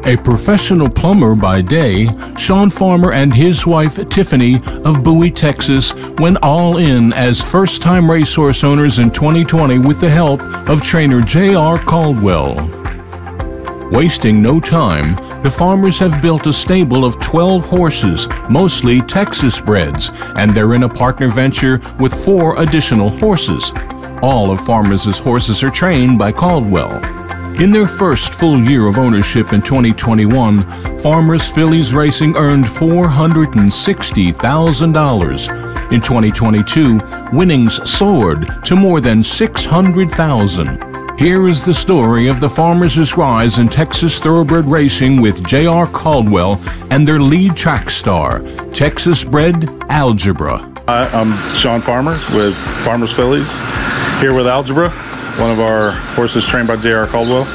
A professional plumber by day, Shawn Farmer and his wife Tiffany of Bowie, Texas, went all in as first-time racehorse owners in 2020 with the help of trainer JR Caldwell. Wasting no time, the Farmers have built a stable of 12 horses, mostly Texas-breds, and they're in a partner venture with 4 additional horses. All of Farmers' horses are trained by Caldwell. In their first full year of ownership in 2021, Farmers Fillies Racing earned $460,000. In 2022, winnings soared to more than $600,000. Here is the story of the Farmers' rise in Texas Thoroughbred racing with JR Caldwell and their lead track star, Texas-bred Algebra. Hi, I'm Shawn Farmer with Farmers Fillies, here with Algebra, one of our horses trained by JR Caldwell.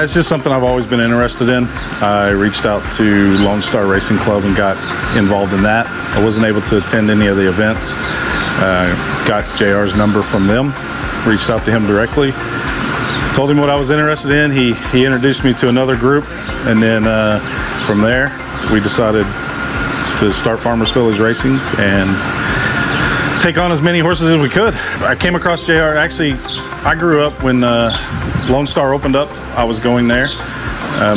It's just something I've always been interested in. I reached out to Lone Star Racing Club and got involved in that. I wasn't able to attend any of the events. Got JR's number from them, reached out to him directly, told him what I was interested in. He introduced me to another group, and then from there we decided to start Farmers Fillies Racing and take on as many horses as we could. I came across JR. Actually, I grew up when Lone Star opened up. I was going there,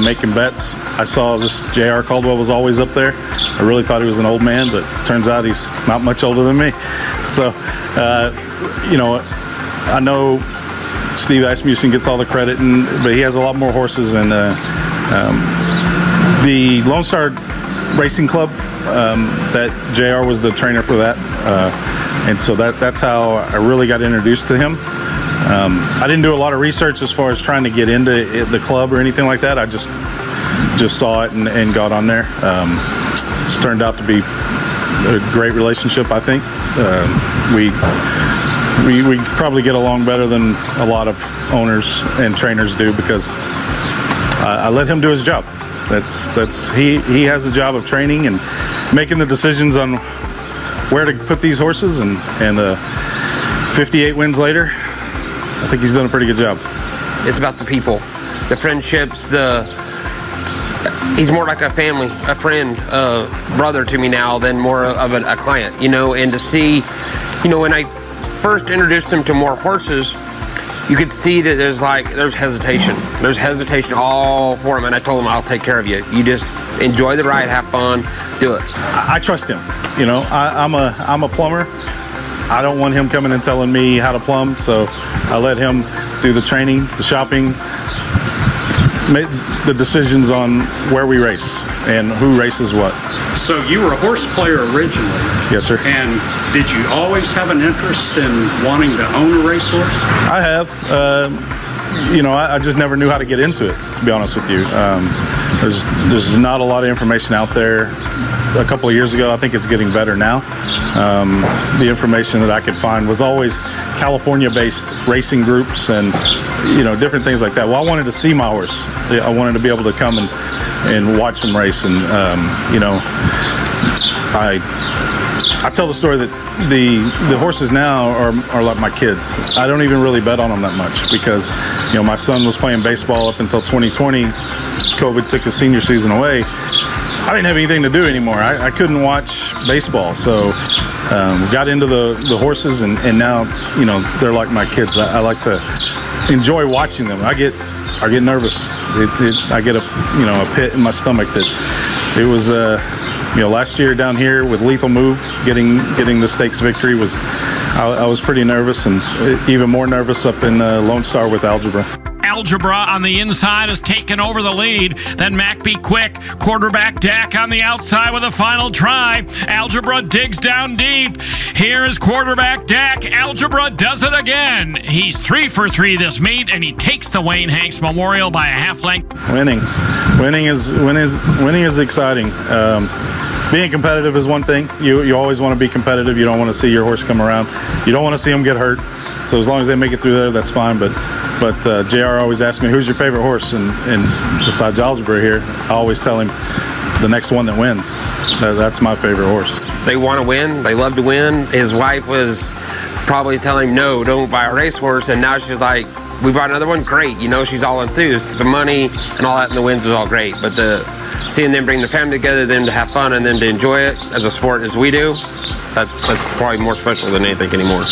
making bets. I saw this JR Caldwell was always up there. I really thought he was an old man, but turns out he's not much older than me. So, you know, I know Steve Asmussen gets all the credit, but he has a lot more horses. And the Lone Star Racing Club, that JR was the trainer for that. And so that's how I really got introduced to him. I didn't do a lot of research as far as trying to get into the club or anything like that. I just saw it and got on there. It's turned out to be a great relationship, I think. We probably get along better than a lot of owners and trainers do, because I let him do his job. He has a job of training and making the decisions on where to put these horses, and 58 wins later, I think he's done a pretty good job. It's about the people, the friendships, he's more like a family, a friend, a brother to me now than more of a client, you know. And to see, you know, when I first introduced him to more horses, you could see that there's hesitation. There's hesitation all for him, and I told him, I'll take care of you. You just enjoy the ride, have fun, do it. I trust him. You know, I'm a plumber. I don't want him coming and telling me how to plumb, so I let him do the training, the shopping, make the decisions on where we race and who races what. So you were a horse player originally? Yes, sir. And did you always have an interest in wanting to own a racehorse? I have. You know, I just never knew how to get into it, to be honest with you. There's not a lot of information out there. A couple of years ago, I think it's getting better now. The information that I could find was always California-based racing groups and, you know, different things like that. Well, I wanted to see my horse. I wanted to be able to come and watch them race. And, you know, I tell the story that the horses now are like my kids. I don't even really bet on them that much, because, you know, my son was playing baseball up until 2020. COVID took his senior season away. I didn't have anything to do anymore. I couldn't watch baseball, so got into the horses, and now, you know, they're like my kids. I like to enjoy watching them. I get nervous. I get a pit in my stomach. That it was you know, last year down here with Lethal Move, getting the stakes victory was, I was pretty nervous, and even more nervous up in Lone Star with Algebra. Algebra on the inside has taken over the lead. Then Mac Be Quick, quarterback Dak on the outside with a final try. Algebra digs down deep. Here is quarterback Dak. Algebra does it again. He's 3 for 3 this meet, and he takes the Wayne Hanks Memorial by a half length. Winning is exciting. Being competitive is one thing. You always want to be competitive. You don't want to see your horse come around. You don't want to see him get hurt. So as long as they make it through there, that's fine. But JR always asks me, who's your favorite horse? And besides Algebra here, I always tell him the next one that wins. That's my favorite horse. They want to win. They love to win. His wife was probably telling him, no, don't buy a racehorse. And now she's like, we bought another one, great. You know, she's all enthused. The money and all that and the wins is all great, but seeing them bring their family together, them to have fun and then to enjoy it as a sport as we do, that's probably more special than anything anymore.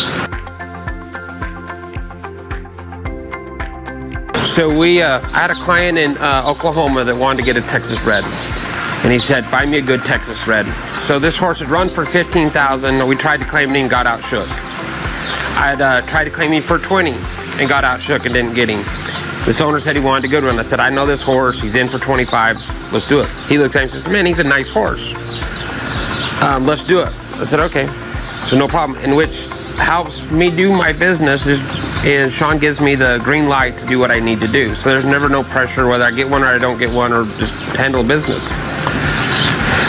So I had a client in Oklahoma that wanted to get a Texas-bred, and he said, find me a good Texas-bred. So this horse had run for $15,000. We tried to claim him and got outshook. I had tried to claim him for $20 and got outshook and didn't get him. This owner said he wanted a good one. I said, I know this horse. He's in for $25. Let's do it. He looked at me and says, man, he's a nice horse. Let's do it. I said, okay. So no problem. In which helps me do my business is Shawn gives me the green light to do what I need to do. So there's never no pressure whether I get one or I don't get one or just handle business.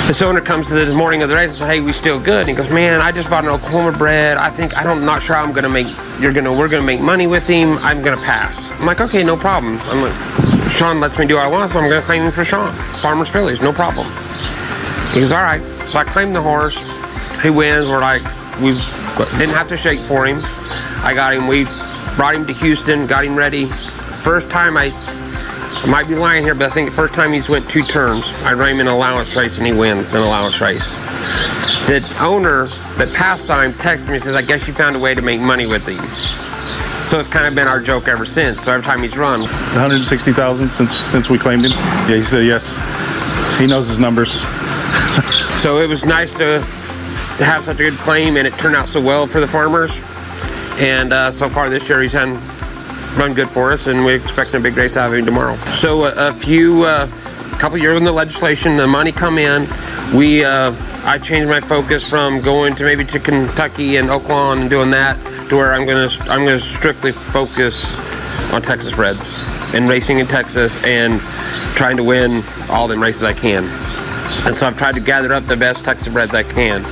This owner comes to the morning of the race and says, hey, we still good? And he goes, man, I just bought an Oklahoma bred. I'm not sure how I'm gonna make, we're gonna make money with him. I'm gonna pass. I'm like, okay, no problem. I'm like, Shawn lets me do what I want, so I'm gonna claim him for Shawn. Farmer's Fillies, no problem. He goes, all right. So I claimed the horse. He wins. We didn't have to shake for him. I got him. We brought him to Houston, got him ready. First time I might be lying here, but I think the first time he's went 2 turns. I ran him in an allowance race and he wins an allowance race. The owner that passed on him texted me and says, I guess you found a way to make money with him. So it's kind of been our joke ever since. So every time he's run. 160,000 since we claimed him? Yeah, he said yes. He knows his numbers. So it was nice to have such a good claim, and it turned out so well for the farmers. And so far this year he's run good for us, and we're expecting a big race out of him tomorrow. So a couple years in the legislation, the money come in, I changed my focus from going to maybe to Kentucky and Oklahoma and doing that to where I'm gonna strictly focus on Texas breds and racing in Texas and trying to win all them races I can. And so I've tried to gather up the best Texas breds I can.